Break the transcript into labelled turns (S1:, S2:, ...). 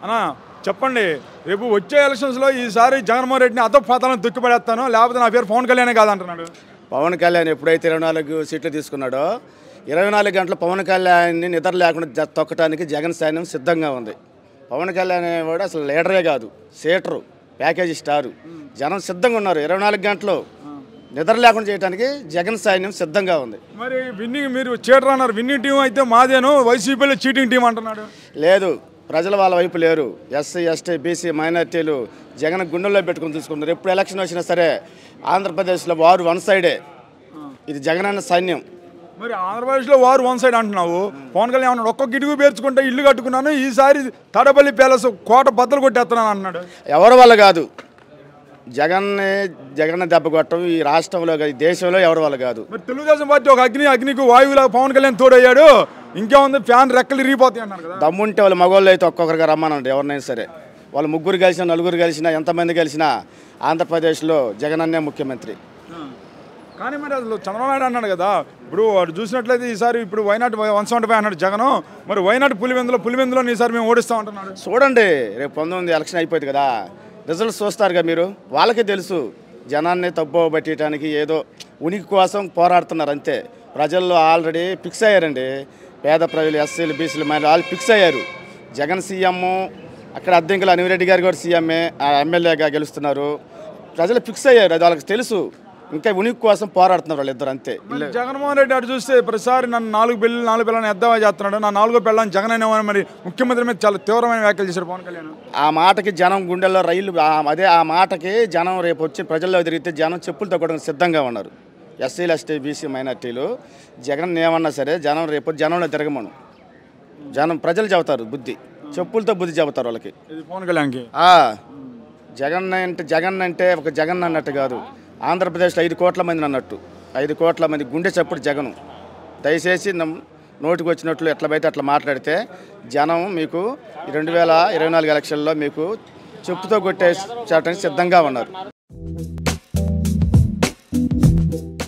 S1: అన్నా చెప్పండి, రేపు వచ్చే ఎలక్షన్స్లో ఈసారి జగన్మోహన్ రెడ్డిని అధోపాతాలను దుక్కిపడేస్తాను, లేకపోతే నా పేరు పవన్ కళ్యాణే కాదంటున్నాడు.
S2: పవన్ కళ్యాణ్ ఎప్పుడైతే 24 సీట్లు తీసుకున్నాడో 24 గంటలు పవన్ కళ్యాణ్ని నిద్ర లేకుండా తొక్కడానికి జగన్ సైన్యం సిద్ధంగా ఉంది. పవన్ కళ్యాణ్ కూడా అసలు లీడరే కాదు, సేటరు, ప్యాకేజీ స్టారు. జనం సిద్ధంగా ఉన్నారు. 24 గంటలు నిద్ర లేకుండా చేయడానికి జగన్ సైన్యం సిద్ధంగా ఉంది.
S1: మరి విన్నింగ్ మీరు చీటర్ అన్నారు, విన్నింగ్ టీం అయితే మాదేను, వైసీపీలో చీటింగ్ టీం అంటున్నాడు.
S2: లేదు, ప్రజలు వాళ్ళ వైపు లేరు. ఎస్సీ ఎస్టీ బీసీ మైనార్టీలు జగన్ గుండెల్లో పెట్టుకుని తీసుకున్నారు. ఎప్పుడు ఎలక్షన్ వచ్చినా సరే ఆంధ్రప్రదేశ్లో వారు వన్ సైడే. ఇది జగన్ అన్న సైన్యం.
S1: మరి ఆంధ్రప్రదేశ్లో వారు వన్ సైడ్ అంటున్నావు. పవన్ కళ్యాణ్ అన్నాడు, ఒక్క గిటుకు పేర్చుకుంటే ఇల్లు కట్టుకున్నాను, ఈసారి తాడేపల్లి ప్యాలెస్ కోట బద్దలు కొట్టేస్తున్నాను అన్నాడు.
S2: ఎవరి వల్ల కాదు, జగన్ దెబ్బ కొట్టడం ఈ రాష్ట్రంలో ఈ దేశంలో ఎవరి వల్ల కాదు.
S1: మరి తెలుగుదేశం పార్టీ ఒక అగ్నికి వాయువులా పవన్ కళ్యాణ్ తోడయ్యాడు, ఇంకేముంది ఫ్యాన్ రెక్కలు ఇరిగిపోతాయి అన్నారు కదా.
S2: దమ్ముంటే వాళ్ళు మగవాళ్ళు అయితే ఒక్కొక్కరిగా రమ్మనండి, ఎవరినైనా సరే. వాళ్ళు ముగ్గురు కలిసినా నలుగురు కలిసినా ఎంతమంది కలిసినా ఆంధ్రప్రదేశ్లో జగన్ అన్నే ముఖ్యమంత్రి.
S1: కానీ మరి అసలు చంద్రబాబు నాయుడు అన్నాడు కదా, ఇప్పుడు వాడు చూసినట్లయితే ఈసారి ఇప్పుడు వైనాట్ 175 అన్నాడు జగన్, మరి వైనాట్ పులివెందులో ఈసారి మేము ఓడిస్తాం అంటున్నాడు.
S2: చూడండి, రేపు 19 ఎలక్షన్ అయిపోయింది కదా, రిజల్ట్స్ చూస్తారుగా మీరు. వాళ్ళకే తెలుసు జనాన్ని తప్పుబట్టడానికి ఏదో ఉనికి కోసం పోరాడుతున్నారు అంతే. ప్రజల్లో ఆల్రెడీ ఫిక్స్ అయ్యారండి. పేద ప్రజలు, ఎస్సీలు బీసీలు మరి వాళ్ళు ఫిక్స్ అయ్యారు. జగన్ సీఎం, అక్కడ అద్దెంకులు అనివిరెడ్డి గారు కూడా సీఎంఏ, ఎమ్మెల్యేగా గెలుస్తున్నారు. ప్రజలు ఫిక్స్ అయ్యారు, అది వాళ్ళకి తెలుసు. ఇంకా ఉనికి కోసం పోరాడుతున్నారు వాళ్ళిద్దరు అంతే.
S1: జగన్మోహన్ రెడ్డి అటు చూస్తే ప్రతిసారి నన్ను 4 పిల్లలను ఎద్దవా చేస్తున్నాడు, నా 4వ పిల్లని జగన్ అనేవాని మరి ముఖ్యమంత్రి మీద చాలా తీవ్రమైన వ్యాఖ్యలు చేశారు పవన్ కళ్యాణ్.
S2: ఆ మాటకి జనం గుండెల్లో రైలు, అదే ఆ మాటకి జనం రేపు వచ్చి ప్రజల్లో తిరిగితే జనం చెప్పులతో కూడా సిద్ధంగా ఉన్నారు. ఎస్సీలు ఎస్టీ బీసీ మైనార్టీలు జగన్ ఏమన్నా సరే జనం రేపు జనంలో తిరగమను. ప్రజలు చెబుతారు బుద్ధి, చెప్పులతో బుద్ధి చెబుతారు వాళ్ళకి.
S1: పవన్ కళ్యాణ్కి
S2: జగన్ అంటే ఒక జగన్ అన్నట్టు కాదు, ఆంధ్రప్రదేశ్లో 5 కోట్ల మందిని అన్నట్టు. 5 కోట్ల మంది గుండె చప్పుడు జగను. దయచేసి నోటికి వచ్చినట్లు ఎట్లా బయట అట్లా మాట్లాడితే జనం మీకు 2024 ఎలక్షన్లో మీకు చెప్పుతో కొట్టేయడానికి సిద్ధంగా ఉన్నారు.